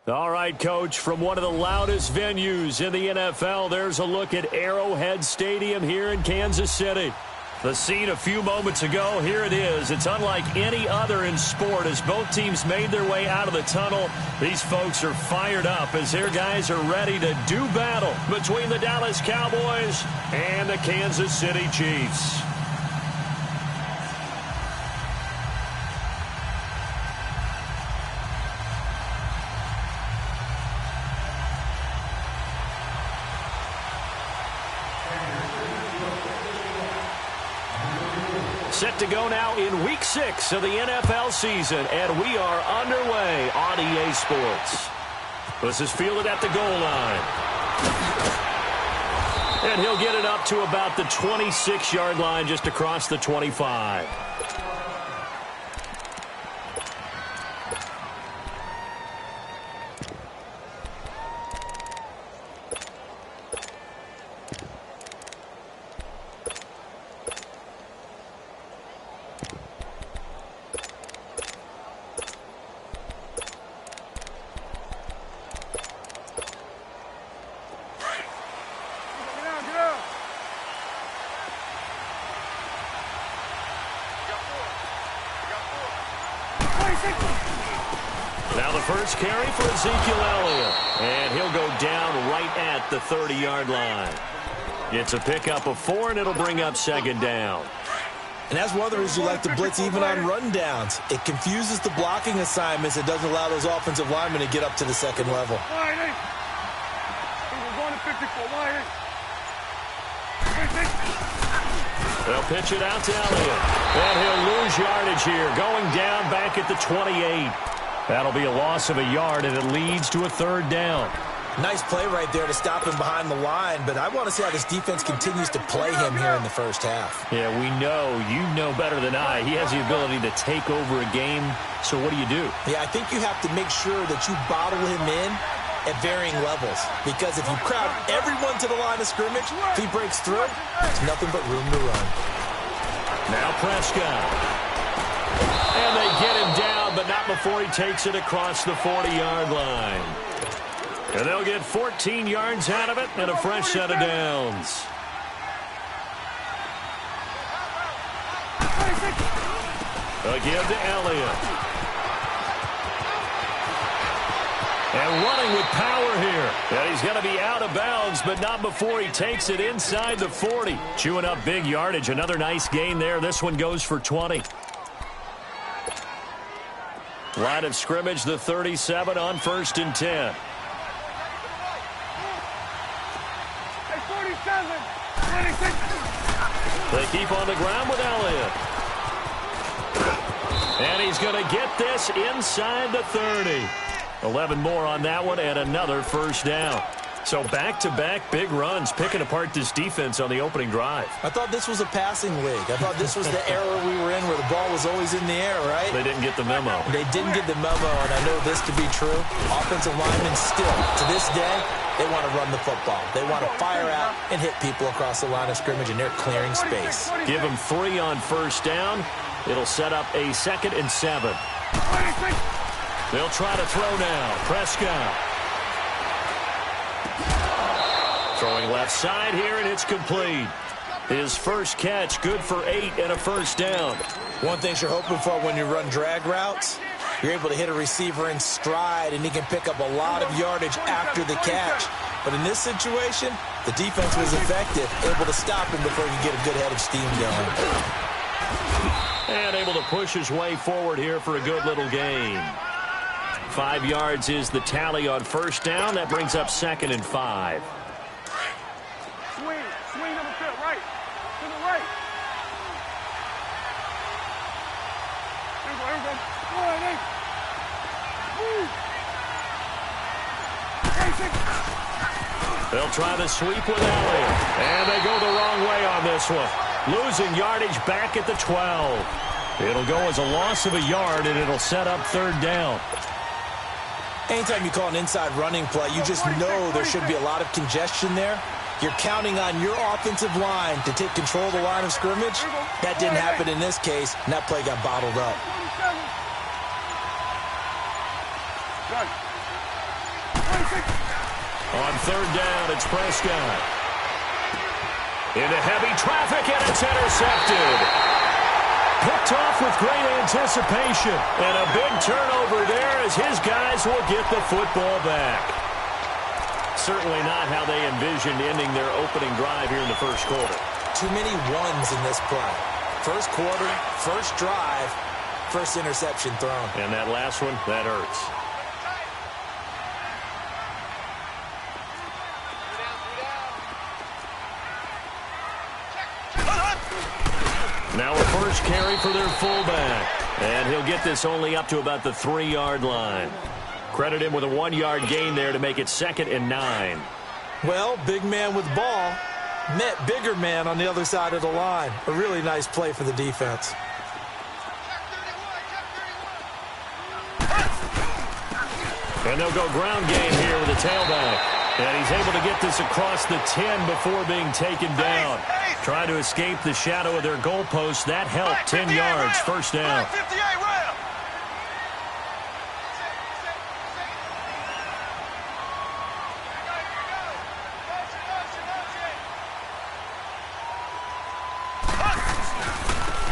All right, Coach, from one of the loudest venues in the NFL, there's a look at Arrowhead Stadium here in Kansas City. The scene a few moments ago, here it is. It's unlike any other in sport as both teams made their way out of the tunnel. These folks are fired up as their guys are ready to do battle between the Dallas Cowboys and the Kansas City Chiefs. Set to go now in Week 6 of the NFL season, and we are underway on EA Sports. This is fielded at the goal line. And he'll get it up to about the 26-yard line, just across the 25. Now the first carry for Ezekiel Elliott. And he'll go down right at the 30-yard line. It's a pickup of 4, and it'll bring up second down. And that's one of the reasons you like to blitz even on run downs. It confuses the blocking assignments. It doesn't allow those offensive linemen to get up to the second level. They'll pitch it out to Elliott. And he'll lose yardage here, going down back at the 28. That'll be a loss of a yard, and it leads to a third down. Nice play right there to stop him behind the line, but I want to see how this defense continues to play him here in the first half. Yeah, we know. You know better than I. He has the ability to take over a game, so what do you do? Yeah, I think you have to make sure that you bottle him in at varying levels, because if you crowd everyone to the line of scrimmage, if he breaks through, there's nothing but room to run. Now Prescott. And they get him down, but not before he takes it across the 40-yard line. And they'll get 14 yards out of it and a fresh set of downs. Again to Elliott. And running with power here. And he's going to be out of bounds, but not before he takes it inside the 40. Chewing up big yardage. Another nice gain there. This one goes for 20. Line of scrimmage, the 37 on 1st and 10. They keep on the ground with Elliott. And he's going to get this inside the 30. 11 more on that one and another first down. So back-to-back big runs, picking apart this defense on the opening drive. I thought this was a passing league. I thought this was the era we were in where the ball was always in the air, right? They didn't get the memo. They didn't get the memo, and I know this to be true. Offensive linemen still, to this day, they want to run the football. They want to fire out and hit people across the line of scrimmage, and they're clearing space. Give them 3 on first down. It'll set up a 2nd and 7. They'll try to throw now. Prescott. Throwing left side here, and it's complete. His first catch, good for 8 and a first down. One thing you're hoping for when you run drag routes, you're able to hit a receiver in stride, and he can pick up a lot of yardage after the catch. But in this situation, the defense was effective, able to stop him before he could get a good head of steam going. And able to push his way forward here for a good little gain. 5 yards is the tally on first down. That brings up 2nd and 5. Swing number 2, right. To the right. Here we go. All right, hey. They'll try the sweep with Elliott. And they go the wrong way on this one. Losing yardage back at the 12. It'll go as a loss of a yard, and it'll set up 3rd down. Anytime you call an inside running play, you just know there should be a lot of congestion there. You're counting on your offensive line to take control of the line of scrimmage. That didn't happen in this case, and that play got bottled up. On third down, it's Prescott. Into heavy traffic, and it's intercepted. Picked off with great anticipation. And a big turnover there as his guys will get the football back. Certainly not how they envisioned ending their opening drive here in the first quarter. Too many ones in this play. First quarter, first drive, first interception thrown. And that last one, that hurts. Now a first carry for their fullback. And he'll get this only up to about the 3-yard line. Credit him with a 1-yard gain there to make it 2nd and 9. Well, big man with ball met bigger man on the other side of the line. A really nice play for the defense. And they'll go ground game here with the tailback. And he's able to get this across the 10 before being taken down. Trying to escape the shadow of their goalpost. That helped. 10 yards, first down.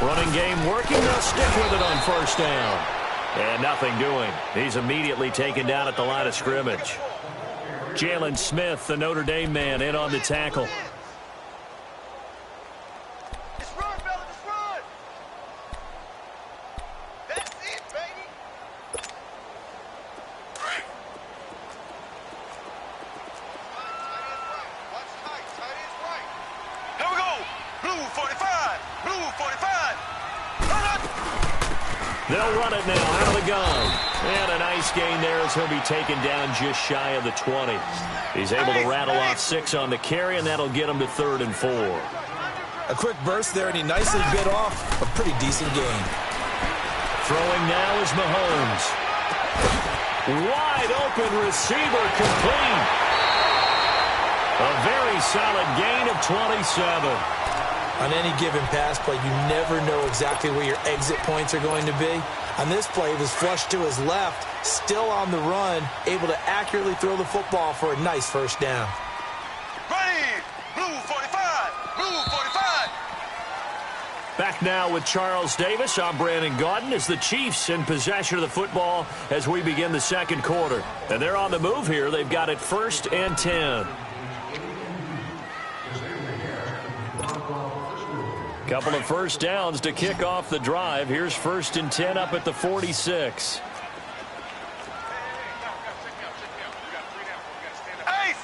Running game working. They'll stick with it on first down. And nothing doing. He's immediately taken down at the line of scrimmage. Jalen Smith, the Notre Dame man, in on the tackle. Let's run, brother, let's run. That's it, baby. Watch tight is right. Here we go. Blue 45. Blue 45. They'll run it now out of the gun. And a nice gain there as he'll be taken down just shy of the 20. He's able to rattle off 6 on the carry, and that'll get him to 3rd and 4. A quick burst there, and he nicely bit off a pretty decent gain. Throwing now is Mahomes. Wide open receiver complete. A very solid gain of 27. On any given pass play, you never know exactly where your exit points are going to be. On this play, he was flushed to his left, still on the run, able to accurately throw the football for a nice first down. Ready. Blue 45. Blue 45. Back now with Charles Davis. I'm Brandon Gaudin as the Chiefs in possession of the football as we begin the second quarter. And they're on the move here. They've got it 1st and 10. Couple of first downs to kick off the drive. Here's 1st and 10 up at the 46. Ace.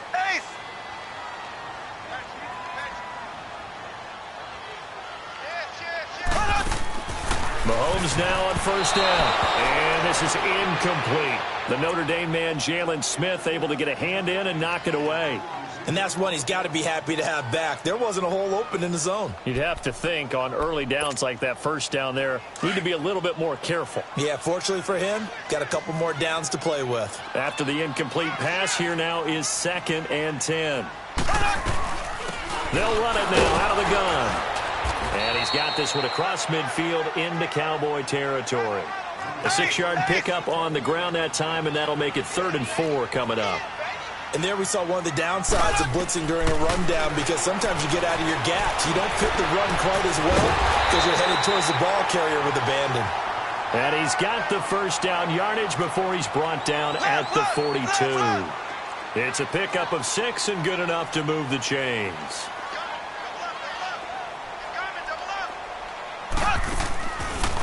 Mahomes now on first down. And this is incomplete. The Notre Dame man, Jalen Smith, able to get a hand in and knock it away. And that's one he's got to be happy to have back. There wasn't a hole open in the zone. You'd have to think on early downs like that first down there, need to be a little bit more careful. Yeah, fortunately for him, got a couple more downs to play with. After the incomplete pass, here now is 2nd and 10. They'll run it now out of the gun. And he's got this one across midfield into Cowboy territory. A 6-yard pickup on the ground that time, and that'll make it 3rd and 4 coming up. And there we saw one of the downsides of blitzing during a rundown, because sometimes you get out of your gaps. You don't fit the run quite as well because you're headed towards the ball carrier with abandon. And he's got the first down yardage before he's brought down at the 42. It's a pickup of 6 and good enough to move the chains.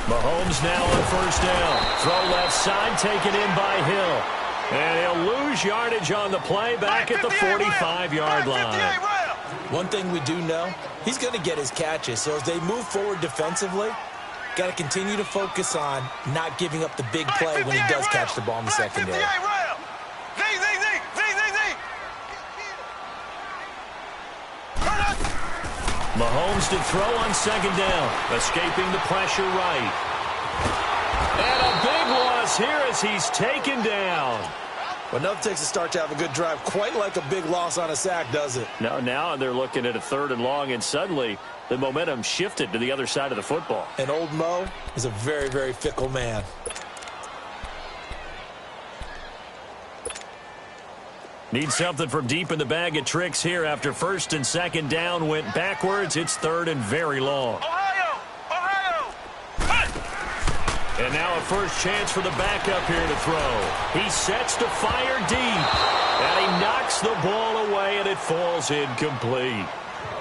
Mahomes now on first down. Throw left side, taken in by Hill. And he'll lose yardage on the play back at the 45-yard line. One thing we do know, he's going to get his catches. So as they move forward defensively, got to continue to focus on not giving up the big play when he does catch the ball in the secondary. Mahomes to throw on second down, escaping the pressure right. And a big loss here as he's taken down. Well, nothing takes a start to have a good drive quite like a big loss on a sack, does it? No, now they're looking at a 3rd and long, and suddenly the momentum shifted to the other side of the football. And old Mo is a very, very fickle man. Need something from deep in the bag of tricks here after first and second down went backwards. It's third and very long. Ohio! Ohio! Hey! And now a first chance for the backup here to throw. He sets to fire deep. And he knocks the ball away, and it falls incomplete.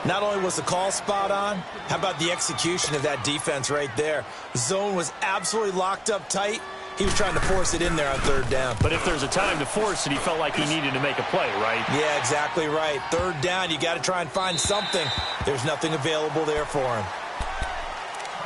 Not only was the call spot on, how about the execution of that defense right there? Zone was absolutely locked up tight. He was trying to force it in there on third down. But if there's a time to force it, he felt like he needed to make a play, right? Yeah, exactly right. Third down, you got to try and find something. There's nothing available there for him.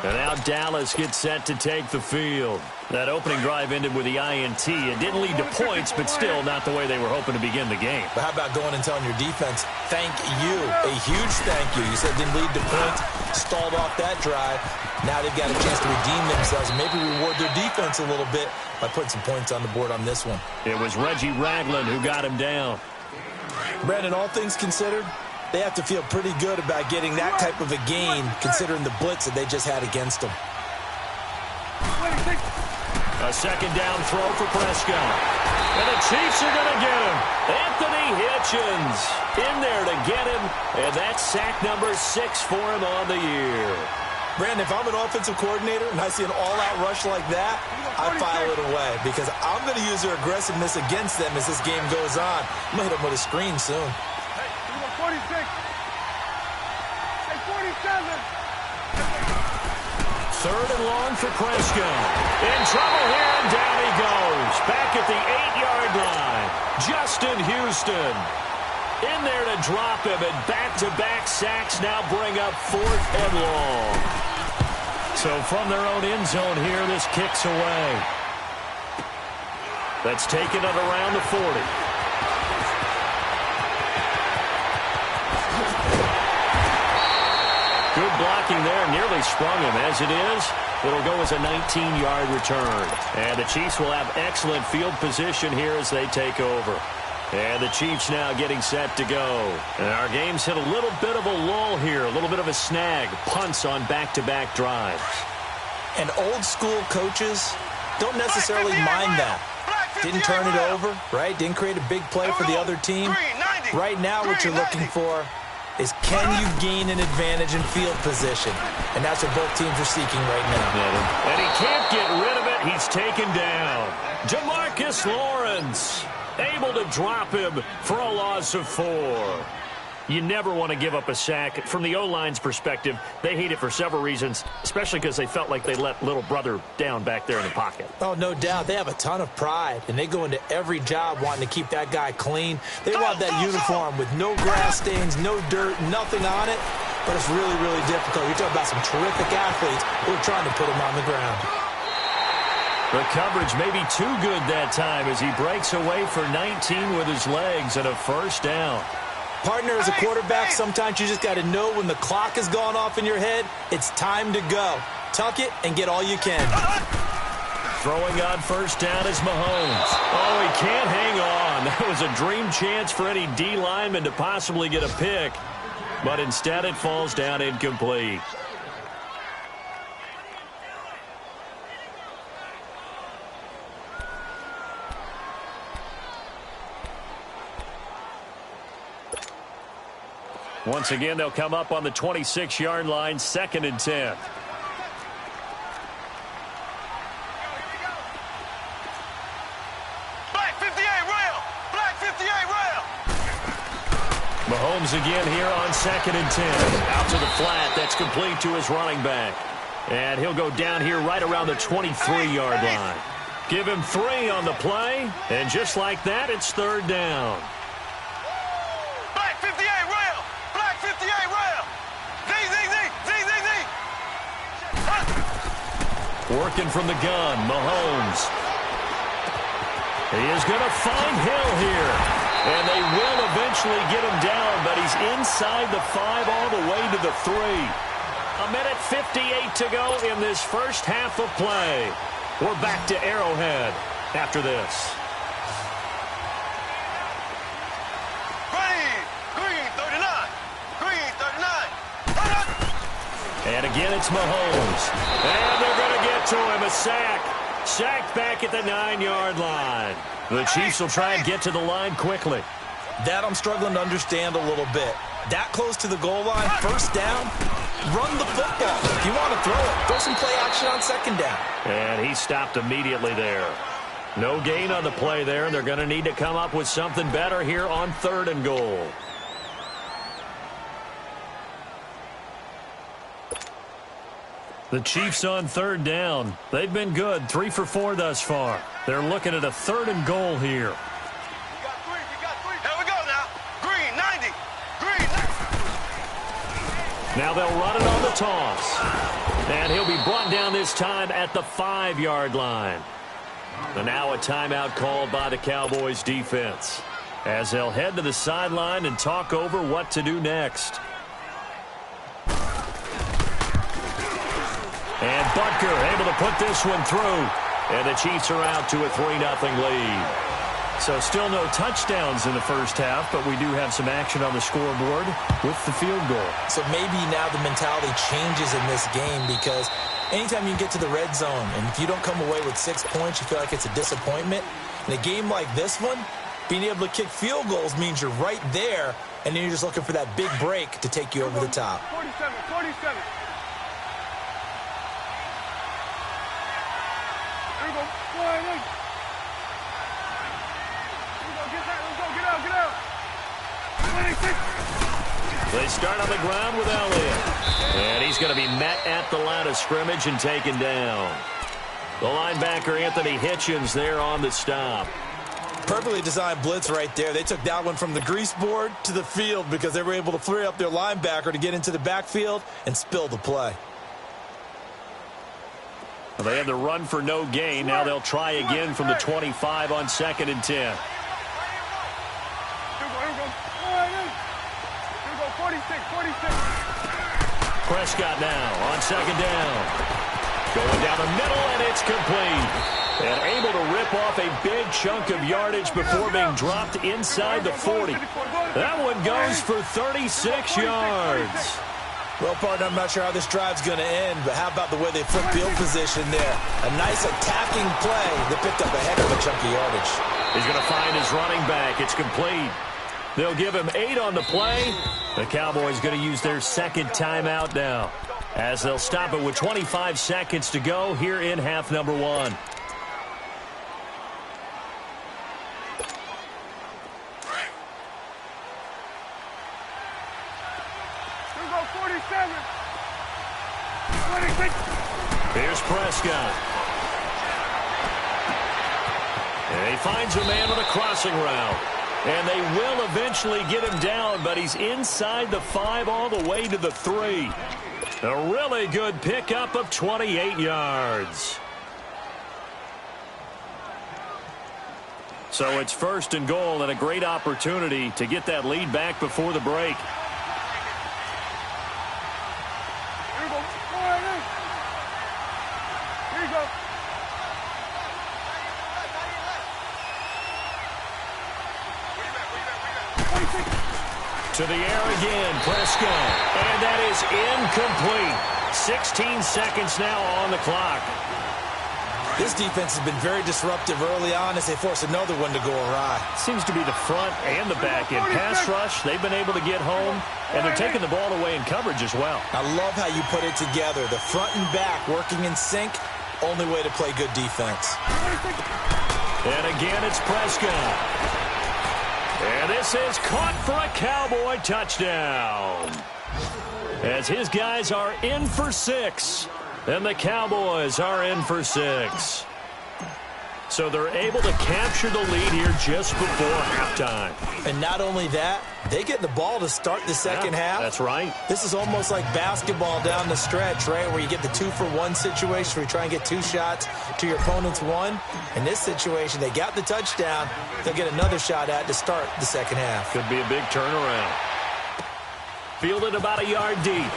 And now Dallas gets set to take the field. That opening drive ended with the INT. It didn't lead to points, but still not the way they were hoping to begin the game. But how about going and telling your defense, thank you, a huge thank you. You said it didn't lead to points, stalled off that drive. Now they've got a chance to redeem themselves and maybe reward their defense a little bit by putting some points on the board on this one. It was Reggie Ragland who got him down. Brandon, all things considered, they have to feel pretty good about getting that type of a gain considering the blitz that they just had against them. A second down throw for Prescott. And the Chiefs are going to get him. Anthony Hitchens in there to get him. And that's sack number 6 for him on the year. Brandon, if I'm an offensive coordinator and I see an all-out rush like that, I file it away because I'm going to use their aggressiveness against them as this game goes on. I'm going to hit them with a screen soon. Hey, 46. Hey, 47. Third and long for Prescott. In trouble here, and down he goes. Back at the 8-yard line. Justin Houston in there to drop him, and back-to-back sacks now bring up 4th and long. So from their own end zone here, this kicks away. That's taken at around the 40. Good blocking there, nearly sprung him. As it is, it'll go as a 19-yard return. And the Chiefs will have excellent field position here as they take over. And the Chiefs now getting set to go. And our game's hit a little bit of a lull here, a little bit of a snag. Punts on back-to-back drives. And old-school coaches don't necessarily mind that. Didn't turn it over, right? Didn't create a big play for the other team. Right now what you're looking for is can you gain an advantage in field position? And that's what both teams are seeking right now. And he can't get rid of it. He's taken down. Jamarcus Lawrence able to drop him for a loss of 4. You never want to give up a sack. From the O-line's perspective, they hate it for several reasons, especially because they felt like they let little brother down back there in the pocket. Oh, no doubt. They have a ton of pride, and they go into every job wanting to keep that guy clean. They want that uniform with no grass stains, no dirt, nothing on it, but it's really, really difficult. You're talking about some terrific athletes who are trying to put him on the ground. The coverage may be too good that time as he breaks away for 19 with his legs and a first down. Partner, as a quarterback, sometimes you just got to know when the clock has gone off in your head, it's time to go. Tuck it and get all you can. Throwing on first down is Mahomes. Oh, he can't hang on. That was a dream chance for any D lineman to possibly get a pick, but instead it falls down incomplete. Once again, they'll come up on the 26-yard line, 2nd and 10. Black 58 rail! Black 58 rail! Mahomes again here on 2nd and 10. Out to the flat. That's complete to his running back. And he'll go down here right around the 23-yard line. Give him 3 on the play. And just like that, it's 3rd down. Black 58 rail! Black 58 rail! Z, Z, Z, Z, Z, Z! Working from the gun, Mahomes. He is going to find Hill here. And they will eventually get him down, but he's inside the 5 all the way to the 3. A minute 58 to go in this first half of play. We're back to Arrowhead after this. Green 39. Green 39. And again, it's Mahomes. And they're going to get to him. A sack. Sacked back at the 9-yard line. The Chiefs will try and get to the line quickly. That I'm struggling to understand a little bit. That close to the goal line, first down, run the football. If you want to throw it, throw some play action on second down. And he stopped immediately there. No gain on the play there, and they're going to need to come up with something better here on 3rd and goal. The Chiefs on 3rd down. They've been good, 3 for 4 thus far. They're looking at a 3rd and goal here. We got three. Here we go now. Green, 90. Green, 90. Now they'll run it on the toss. And he'll be brought down this time at the 5-yard line. And now a timeout called by the Cowboys defense, as they'll head to the sideline and talk over what to do next. And Butker able to put this one through. And the Chiefs are out to a 3-0 lead. So still no touchdowns in the first half, but we do have some action on the scoreboard with the field goal. So maybe now the mentality changes in this game, because anytime you get to the red zone and if you don't come away with 6 points, you feel like it's a disappointment. In a game like this one, being able to kick field goals means you're right there, and then you're just looking for that big break to take you over the top. 47. Here we go. Get out. 26. They start on the ground with Elliott. And he's going to be met at the line of scrimmage and taken down. The linebacker, Anthony Hitchens, there on the stop. Perfectly designed blitz right there. They took that one from the grease board to the field because they were able to free up their linebacker to get into the backfield and spill the play. Well, they had the run for no gain. Now they'll try again from the 25 on 2nd and 10. Here we go. 46. Prescott now on 2nd down. Going down the middle, and it's complete. And able to rip off a big chunk of yardage before being dropped inside the 40. That one goes for 36 yards. Well, partner, I'm not sure how this drive's going to end, but how about the way they flip field position there? A nice attacking play that picked up a heck of a chunk of yardage. He's going to find his running back. It's complete. They'll give him 8 on the play. The Cowboys going to use their 2nd timeout now, as they'll stop it with 25 seconds to go here in half number 1. Here's Prescott. And he finds a man on a crossing route. And they will eventually get him down, but he's inside the 5 all the way to the 3. A really good pickup of 28 yards. So it's 1st and goal, and a great opportunity to get that lead back before the break. To the air again, Prescott. And that is incomplete. 16 seconds now on the clock. This defense has been very disruptive early on as they force another one to go awry. Seems to be the front and the back end. Pass rush, they've been able to get home, and they're taking the ball away in coverage as well. I love how you put it together. The front and back working in sync, only way to play good defense. And again, it's Prescott. And this is caught for a Cowboy touchdown. As his guys are in for 6. And the Cowboys are in for 6. So they're able to capture the lead here just before halftime. And not only that, they get the ball to start the second half. That's right. This is almost like basketball down the stretch, right, where you get the 2-for-1 situation where you try and get 2 shots to your opponent's 1. In this situation, they got the touchdown. They'll get another shot at to start the second half. Could be a big turnaround. Fielded about a yard deep.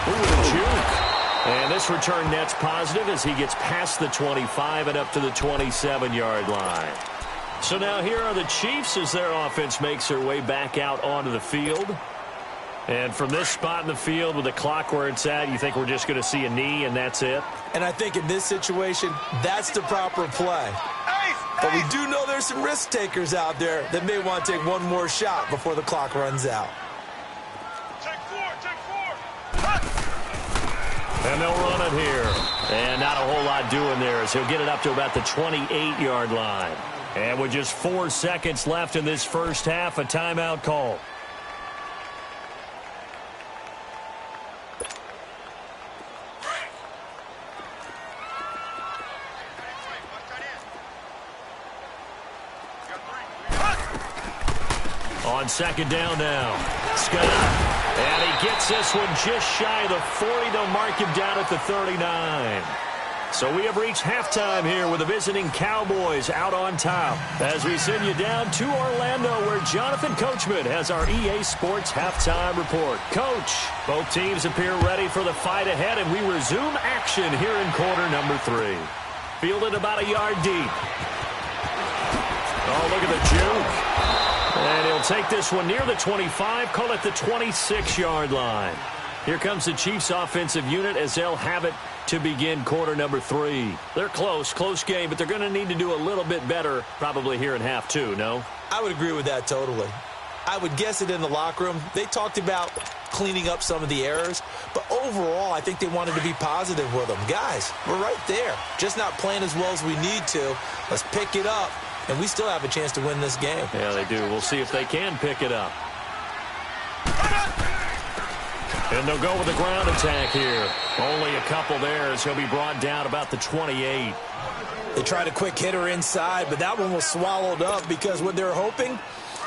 Ooh, the juke. And this return net's positive as he gets past the 25 and up to the 27-yard line. So now here are the Chiefs as their offense makes their way back out onto the field. And from this spot in the field with the clock where it's at, you think we're just going to see a knee and that's it? And I think in this situation, that's the proper play. Ace, But we do know there's some risk takers out there that may want to take one more shot before the clock runs out. Take four. And they'll run it here. And not a whole lot doing there as he'll get it up to about the 28-yard line. And with just 4 seconds left in this first half, a timeout call. On second down now, Scott, and he gets this one just shy of the 40. They'll mark him down at the 39. So we have reached halftime here with the visiting Cowboys out on top as we send you down to Orlando where Jonathan Coachman has our EA Sports halftime report. Coach, both teams appear ready for the fight ahead, and we resume action here in quarter number 3. Fielded about a yard deep. Oh, look at the juke. And he'll take this one near the 25, call it the 26-yard line. Here comes the Chiefs offensive unit as they'll have it to begin quarter number 3. They're close game, but they're going to need to do a little bit better probably here in half 2, no? I would agree with that totally. I would guess it in the locker room. They talked about cleaning up some of the errors, but overall I think they wanted to be positive with them. Guys, we're right there. Just not playing as well as we need to. Let's pick it up. And we still have a chance to win this game. Yeah, they do. We'll see if they can pick it up. And they'll go with the ground attack here. Only a couple there as he'll be brought down about the 28. They tried a quick hitter inside, but that one was swallowed up because what they're hoping,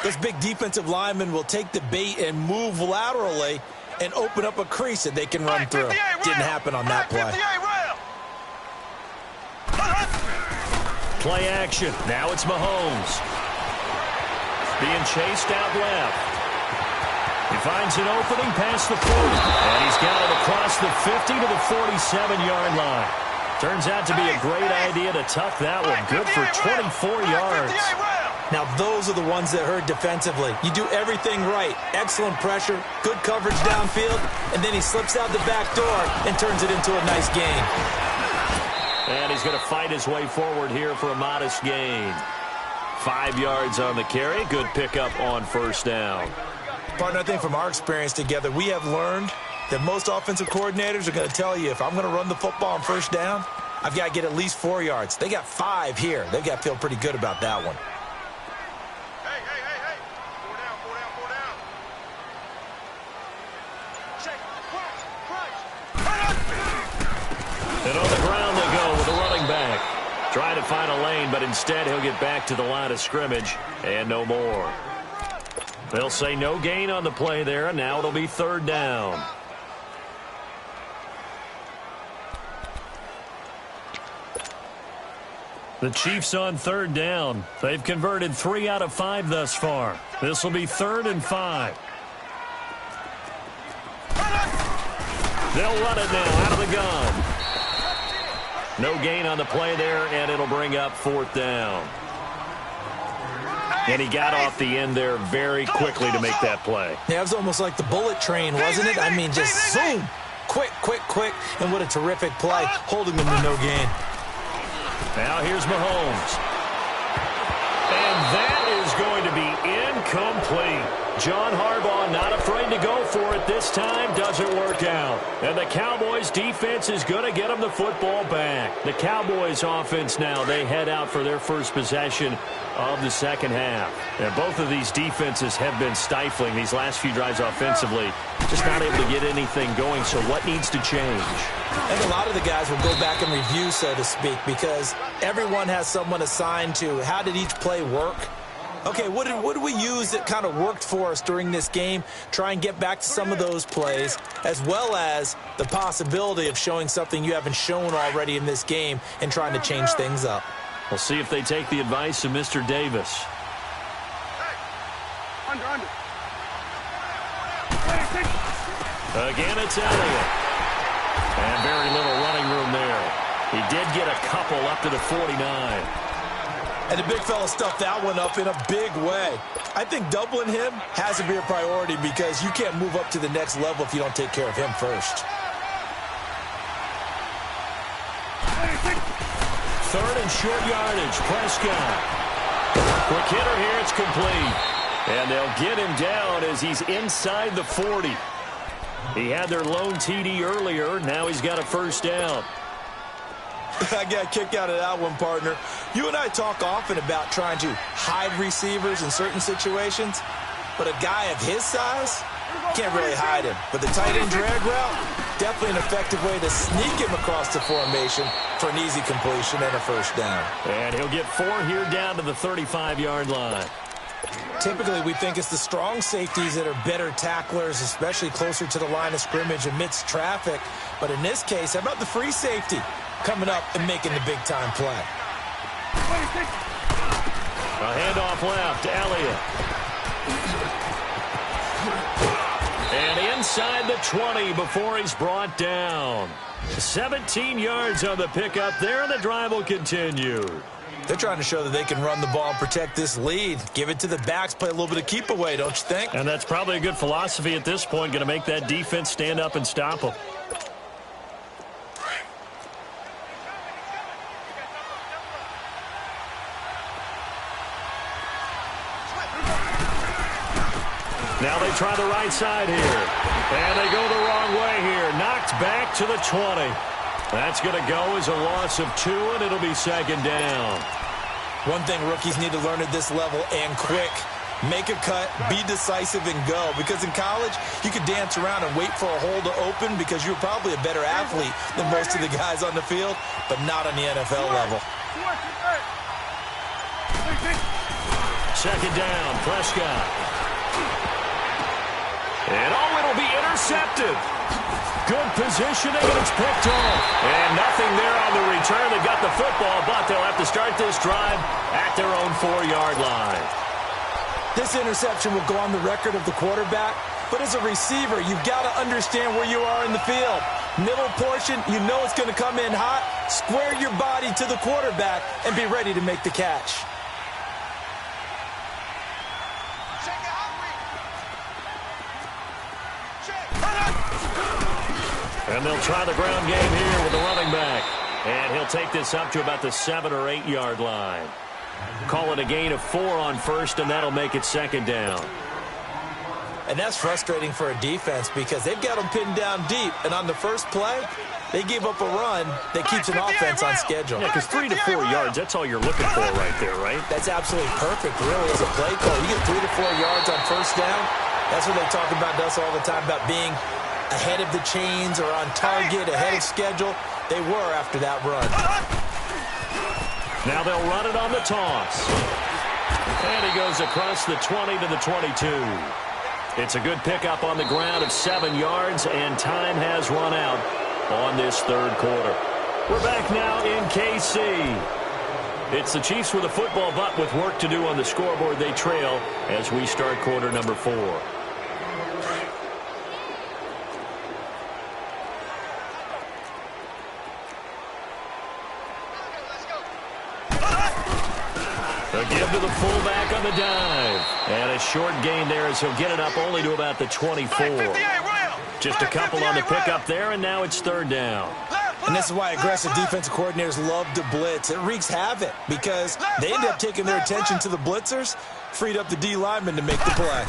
this big defensive lineman will take the bait and move laterally and open up a crease that they can run through. Didn't happen on that play. Play action. Now it's Mahomes. Being chased out left. He finds an opening past the 40. And he's got it across the 50 to the 47-yard line. Turns out to be a great idea to tuck that one. Good for 24 yards. Now those are the ones that hurt defensively. You do everything right. Excellent pressure, good coverage downfield, and then he slips out the back door and turns it into a nice gain. And he's going to fight his way forward here for a modest gain. 5 yards on the carry. Good pickup on first down. Partner, I think from our experience together, we have learned that most offensive coordinators are going to tell you if I'm going to run the football on first down, I've got to get at least 4 yards. They got 5 here. They've got to feel pretty good about that one. Hey. 4 down. Check. And on the ground they go with the running back. Trying to find a lane, but instead he'll get back to the line of scrimmage and no more. They'll say no gain on the play there, and now it'll be third down. The Chiefs on third down. They've converted 3 out of 5 thus far. This will be 3rd and 5. They'll run it now out of the gun. No gain on the play there, and it'll bring up 4th down. And he got off the end there very quickly to make that play. Yeah, it was almost like the bullet train, wasn't it? I mean, just zoom. Quick. And what a terrific play, holding them to no gain. Now here's Mahomes. And that is going to be incomplete. John Harbaugh not afraid to go for it this time. Doesn't work out. And the Cowboys defense is going to get them the football back. The Cowboys offense now, they head out for their first possession of the second half. And both of these defenses have been stifling these last few drives offensively. Just not able to get anything going. So what needs to change? I think a lot of the guys will go back and review, so to speak, because everyone has someone assigned to how did each play work. Okay, what did we use that kind of worked for us during this game? Try and get back to some of those plays, as well as the possibility of showing something you haven't shown already in this game and trying to change things up. We'll see if they take the advice of Mr. Davis. Under. Again, it's Elliott. And very little running room there. He did get a couple up to the 49. And the big fella stuffed that one up in a big way. I think doubling him has to be a priority because you can't move up to the next level if you don't take care of him first. third and short yardage. Prescott. Quick hitter here. It's complete. And they'll get him down as he's inside the 40. He had their lone TD earlier. Now he's got a first down. I got a kick out of that one, partner. You and I talk often about trying to hide receivers in certain situations, but a guy of his size, can't really hide him. But the tight end drag route, definitely an effective way to sneak him across the formation for an easy completion and a first down. And he'll get 4 here down to the 35-yard line. Typically, we think it's the strong safeties that are better tacklers, especially closer to the line of scrimmage amidst traffic. But in this case, how about the free safety coming up and making the big-time play? A handoff left, Elliott. And inside the 20 before he's brought down. 17 yards on the pickup there, and the drive will continue. They're trying to show that they can run the ball and protect this lead. Give it to the backs, play a little bit of keep away, don't you think? And that's probably a good philosophy at this point, going to make that defense stand up and stop them. Now they try the right side here. And they go the wrong way here. Knocked back to the 20. That's going to go as a loss of 2, and it'll be second down. One thing rookies need to learn at this level, and quick. Make a cut, be decisive, and go. Because in college, you could dance around and wait for a hole to open because you're probably a better athlete than most of the guys on the field, but not on the NFL level. Second down, Prescott. And it'll be intercepted. Good positioning, and it's picked off. And nothing there on the return. They got the football, but they'll have to start this drive at their own 4-yard line. This interception will go on the record of the quarterback, but as a receiver, you've got to understand where you are in the field. Middle portion, you know it's going to come in hot. Square your body to the quarterback and be ready to make the catch. And they'll try the ground game here with the running back. And he'll take this up to about the 7- or 8-yard line. Call it a gain of 4 on first, and that'll make it second down. And that's frustrating for a defense because they've got them pinned down deep. And on the first play, they give up a run that keeps an offense on schedule. Yeah, because 3 to 4 yards, that's all you're looking for right there, right? That's absolutely perfect, really, as a play call. You get 3 to 4 yards on first down. That's what they talk about to us all the time, about being ahead of the chains or on target, ahead of schedule. They were after that run. Now they'll run it on the toss. And he goes across the 20 to the 22. It's a good pickup on the ground of 7 yards, and time has run out on this third quarter. We're back now in KC. It's the Chiefs with a football, but with work to do on the scoreboard. They trail as we start quarter number 4. A give to the fullback on the dive. And a short gain there as he'll get it up only to about the 24. Just a couple on the pickup there, and now it's third down. And this is why aggressive defensive coordinators love to blitz. It wreaks havoc because they end up taking their attention to the blitzers, freed up the D lineman to make the play.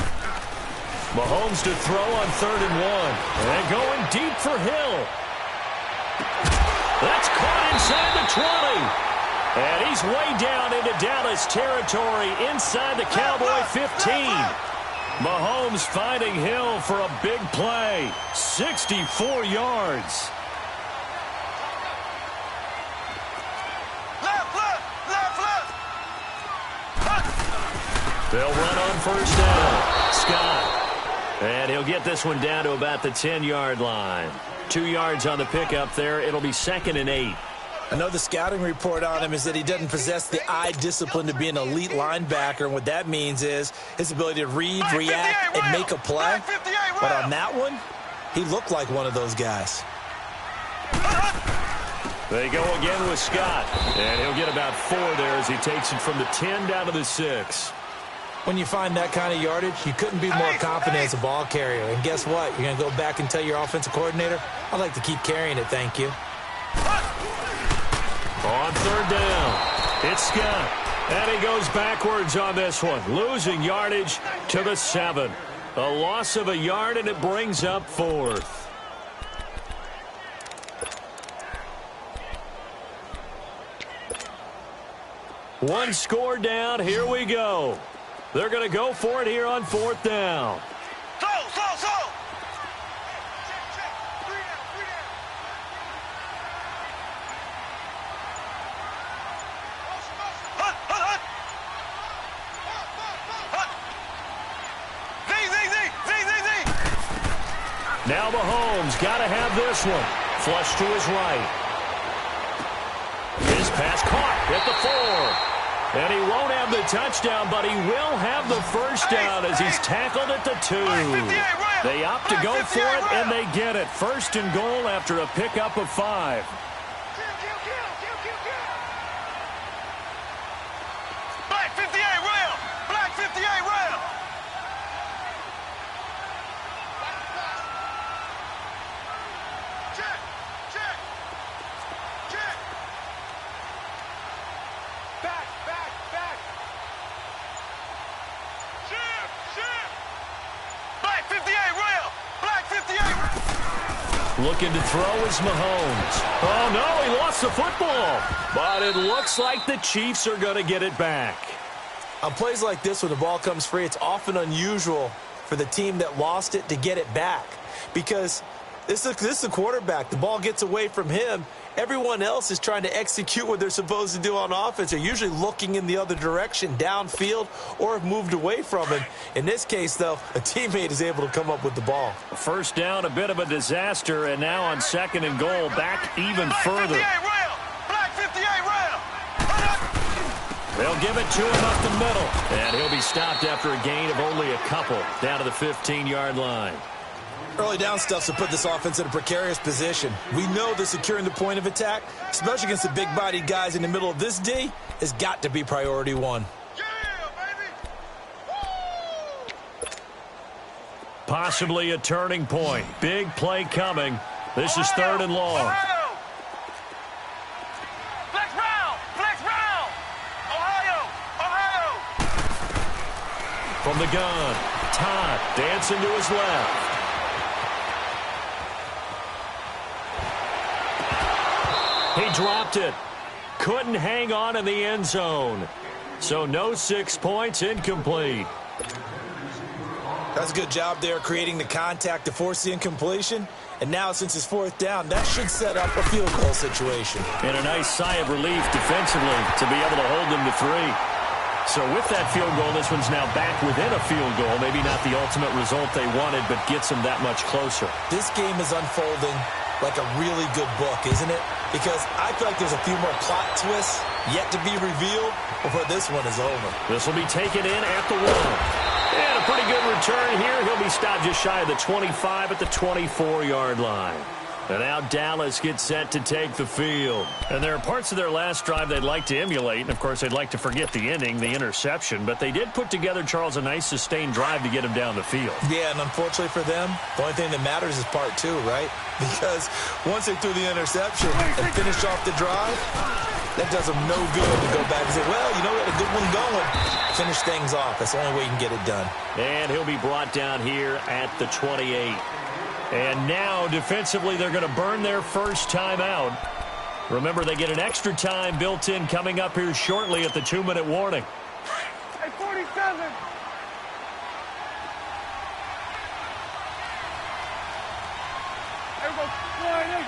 Mahomes to throw on 3rd and 1. And going deep for Hill. That's caught inside the 20. And he's way down into Dallas territory inside the Cowboy 15. Mahomes finding Hill for a big play. 64 yards. They'll run on first down. Scott. And he'll get this one down to about the 10-yard line. 2 yards on the pickup there. It'll be 2nd and 8. I know the scouting report on him is that he doesn't possess the eye discipline to be an elite linebacker. And what that means is his ability to read, react, and make a play. But on that one, he looked like one of those guys. They go again with Scott. And he'll get about 4 there as he takes it from the 10 down to the 6. When you find that kind of yardage, you couldn't be more confident as a ball carrier. And guess what? You're going to go back and tell your offensive coordinator, I'd like to keep carrying it, thank you. On third down, it's Scott. And he goes backwards on this one, losing yardage to the 7. A loss of a yard, and it brings up 4th. One score down. Here we go. They're going to go for it here on 4th down. Slow. Now Mahomes got to have this one. Flush to his right. His pass caught at the 4. And he won't have the touchdown, but he will have the first down as he's tackled at the 2. They opt to go for it, and they get it. 1st and goal after a pickup of 5. Black 58 rail. Black 58 rail. Check. Back. Chip. Black 58 rail. Black 58 rail. Looking to throw is Mahomes. Oh, no, he lost the football. But it looks like the Chiefs are going to get it back. On plays like this, when the ball comes free, it's often unusual for the team that lost it to get it back. Because this is the quarterback. The ball gets away from him. Everyone else is trying to execute what they're supposed to do on offense. They're usually looking in the other direction, downfield, or have moved away from him. In this case, though, a teammate is able to come up with the ball. First down, a bit of a disaster, and now on 2nd and goal, back even further. Black 58 rail. They'll give it to him up the middle, and he'll be stopped after a gain of only a couple down to the 15-yard line. Early down stuff to put this offense in a precarious position. We know that securing the point of attack, especially against the big-bodied guys in the middle of this D, has got to be priority 1. Yeah, baby. Possibly a turning point. Big play coming. This is 3rd and long. Flex round. Ohio. From the gun, Todd dancing to his left. He dropped it. Couldn't hang on in the end zone. So no 6 points, incomplete. That's a good job there creating the contact to force the incompletion. And now, since it's 4th down, that should set up a field goal situation. And a nice sigh of relief defensively to be able to hold them to 3. So with that field goal, this one's now back within a field goal. Maybe not the ultimate result they wanted, but gets them that much closer. This game is unfolding like a really good book, isn't it? Because I feel like there's a few more plot twists yet to be revealed before this one is over. This will be taken in at the 1. And a pretty good return here. He'll be stopped just shy of the 25 at the 24-yard line. And now Dallas gets set to take the field. And there are parts of their last drive they'd like to emulate. And, of course, they'd like to forget the ending, the interception. But they did put together, Charles, a nice sustained drive to get him down the field. Yeah, and unfortunately for them, the only thing that matters is part 2, right? Because once they threw the interception and finished off the drive, that does them no good to go back and say, well, you know, we had a good one going. Finish things off. That's the only way you can get it done. And he'll be brought down here at the 28. And now, defensively, they're going to burn their first timeout. Remember, they get an extra time built in coming up here shortly at the 2-minute warning. Hey, 47. There we go. 28.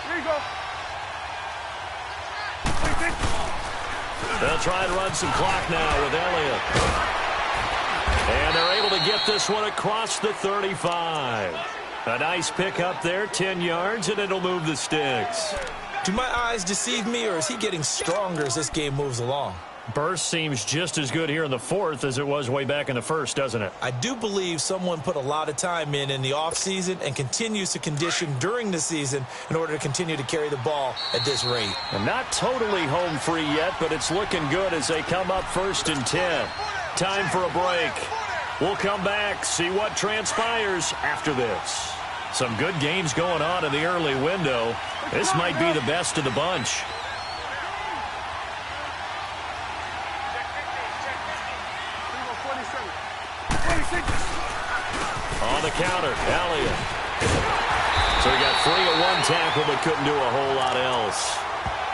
Here you go. They'll try and run some clock now with Elliott. And they're able to get this one across the 35. A nice pick up there, 10 yards, and it'll move the sticks. Do my eyes deceive me, or is he getting stronger as this game moves along? Burst seems just as good here in the 4th as it was way back in the 1st, doesn't it? I do believe someone put a lot of time in the offseason and continues to condition during the season in order to continue to carry the ball at this rate. And not totally home free yet, but it's looking good as they come up 1st and 10. Time for a break. We'll come back, see what transpires after this. Some good games going on in the early window. This might be the best of the bunch. On the counter, Elliott. So he got free of one tackle but couldn't do a whole lot else.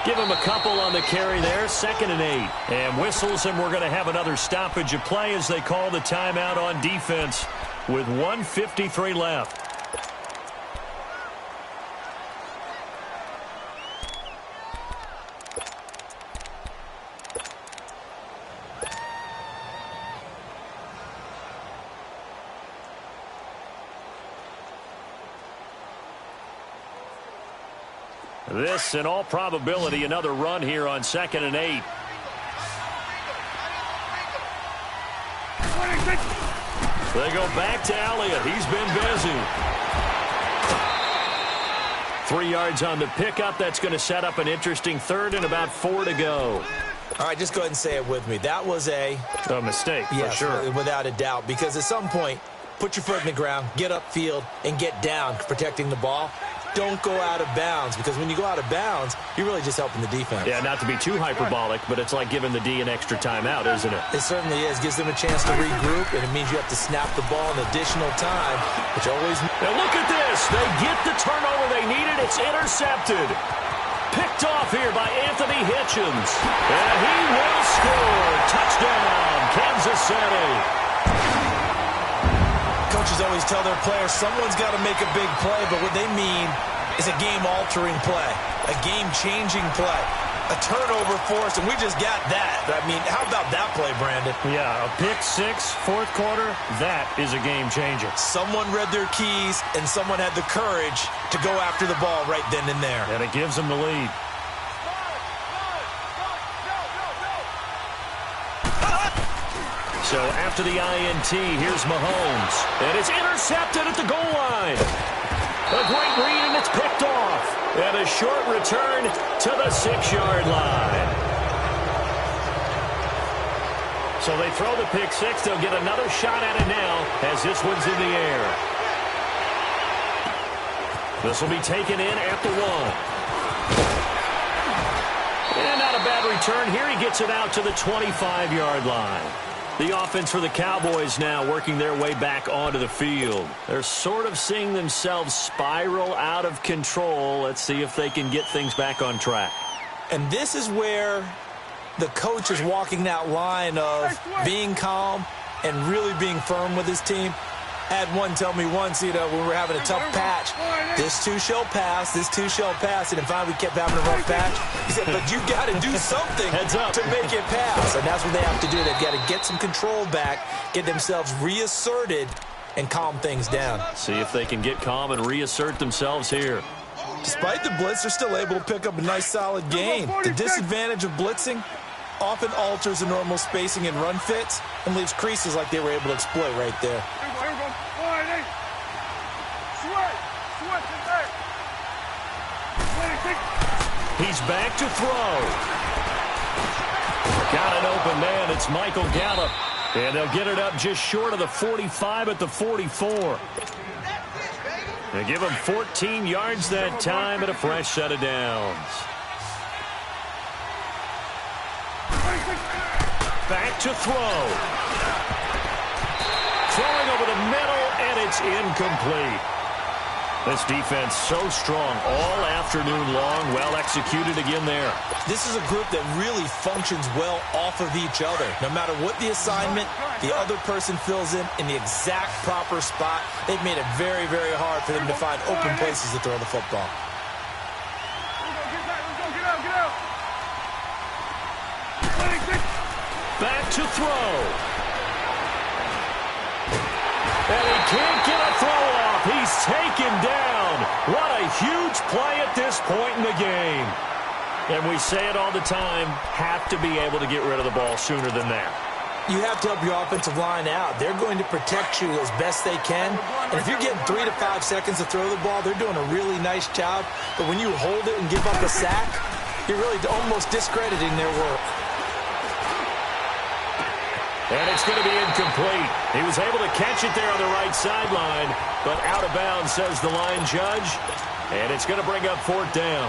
Give him a couple on the carry there, 2nd and 8. And whistles, and we're going to have another stoppage of play as they call the timeout on defense with 1:53 left. This, in all probability, another run here on 2nd and 8. They go back to Elliott. He's been busy. 3 yards on the pickup. That's going to set up an interesting 3rd and about 4 to go. All right, just go ahead and say it with me. That was a mistake, yes, for sure. Without a doubt, because at some point, put your foot in the ground, get upfield, and get down, protecting the ball. Don't go out of bounds, because when you go out of bounds, you're really just helping the defense. Yeah, not to be too hyperbolic, but it's like giving the D an extra timeout, isn't it? It certainly is. Gives them a chance to regroup, and it means you have to snap the ball in additional time, which always... Now look at this. They get the turnover they needed. It's intercepted. Picked off here by Anthony Hitchens. And he will score. Touchdown, Kansas City. Coaches always tell their players someone's got to make a big play, but what they mean is a game-altering play, a game-changing play, a turnover forced, and we just got that. I mean, how about that play, Brandon? Yeah, a pick 6, 4th quarter, that is a game-changer. Someone read their keys, and someone had the courage to go after the ball right then and there. And it gives them the lead. So after the INT, here's Mahomes. And it's intercepted at the goal line. A great read, and it's picked off. And a short return to the 6-yard line. So they throw the pick 6. They'll get another shot at it now as this one's in the air. This will be taken in at the 1. And not a bad return. Here he gets it out to the 25-yard line. The offense for the Cowboys now working their way back onto the field. They're sort of seeing themselves spiral out of control. Let's see if they can get things back on track. And this is where the coach is walking that line of being calm and really being firm with his team. Had one tell me once, when we were having a tough patch, this too shall pass, this too shall pass. And then finally we kept having a rough patch. He said, but you got to do something to make it pass. And that's what they have to do. They've got to get some control back, get themselves reasserted, and calm things down. See if they can get calm and reassert themselves here. Despite the blitz, they're still able to pick up a nice, solid gain. The disadvantage of blitzing often alters the normal spacing and run fits and leaves creases like they were able to exploit right there. He's back to throw. Got an open man. It's Michael Gallup. And they'll get it up just short of the 45 at the 44. They give him 14 yards that time and a fresh set of downs. Back to throw. Throwing over the middle, and it's incomplete. This defense so strong all afternoon long. Well executed again there. This is a group that really functions well off of each other. No matter what the assignment, the other person fills in the exact proper spot. They've made it very, very hard for them to find open places to throw the football. Back to throw. And he can't get a throw off. He's taken down. What a huge play at this point in the game. And we say it all the time, have to be able to get rid of the ball sooner than that. You have to help your offensive line out. They're going to protect you as best they can. And if you're getting 3 to 5 seconds to throw the ball, they're doing a really nice job. But when you hold it and give up a sack, you're really almost discrediting their work. And it's going to be incomplete. He was able to catch it there on the right sideline, but out of bounds, says the line judge. And it's going to bring up 4th down.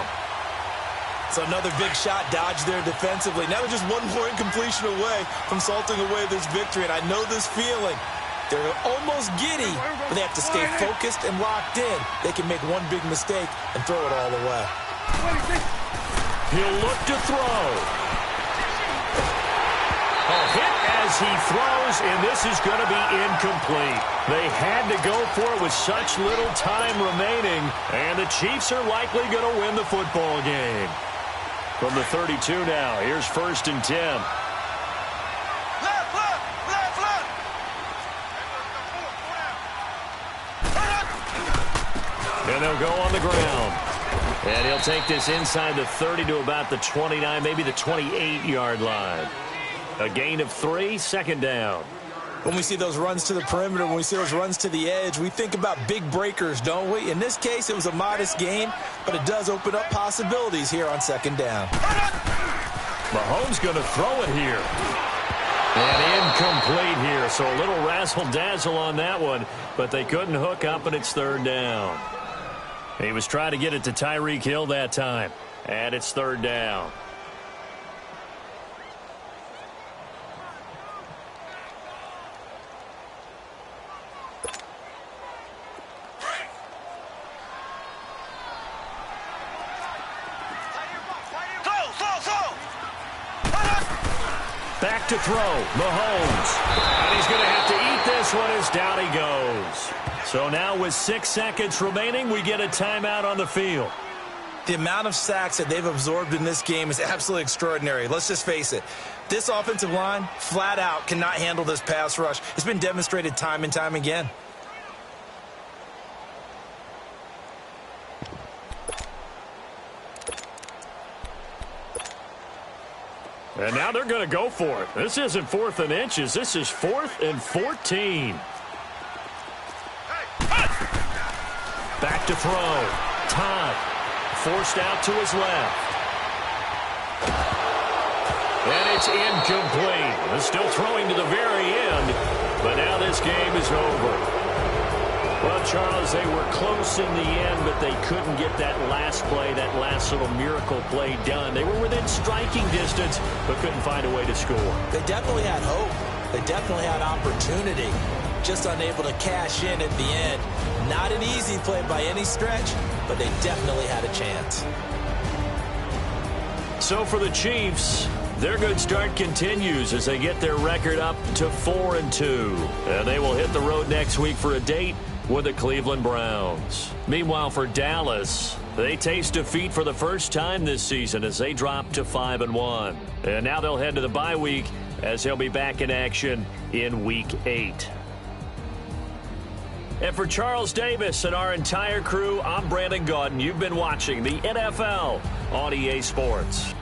So another big shot dodged there defensively. Now they're just one more incompletion away from salting away this victory. And I know this feeling. They're almost giddy, but they have to stay focused and locked in. They can make one big mistake and throw it all away. He'll look to throw. A hit as he throws, and this is going to be incomplete. They had to go for it with such little time remaining, and the Chiefs are likely going to win the football game. From the 32 now, here's 1st and 10. And they'll go on the ground. And he'll take this inside the 30 to about the 29, maybe the 28-yard line. A gain of 3, 2nd down. When we see those runs to the perimeter, when we see those runs to the edge, we think about big breakers, don't we? In this case, it was a modest gain, but it does open up possibilities here on 2nd down. Mahomes going to throw it here. And incomplete here, so a little razzle-dazzle on that one, but they couldn't hook up, and it's 3rd down. He was trying to get it to Tyreek Hill that time, and it's 3rd down. Back to throw, Mahomes. And he's going to have to eat this one as down he goes. So now with 6 seconds remaining, we get a timeout on the field. The amount of sacks that they've absorbed in this game is absolutely extraordinary. Let's just face it. This offensive line, flat out, cannot handle this pass rush. It's been demonstrated time and time again. And now they're going to go for it. This isn't 4th and inches. This is 4th and 14. Back to throw. Todd forced out to his left. And it's incomplete. They're still throwing to the very end, but now this game is over. Well, Charles, they were close in the end, but they couldn't get that last play, that last little miracle play done. They were within striking distance, but couldn't find a way to score. They definitely had hope. They definitely had opportunity. Just unable to cash in at the end. Not an easy play by any stretch, but they definitely had a chance. So for the Chiefs, their good start continues as they get their record up to 4-2. And they will hit the road next week for a date with the Cleveland Browns. Meanwhile, for Dallas, they taste defeat for the first time this season as they drop to 5-1. And now they'll head to the bye week as they'll be back in action in Week 8. And for Charles Davis and our entire crew, I'm Brandon Gaudin. You've been watching the NFL on EA Sports.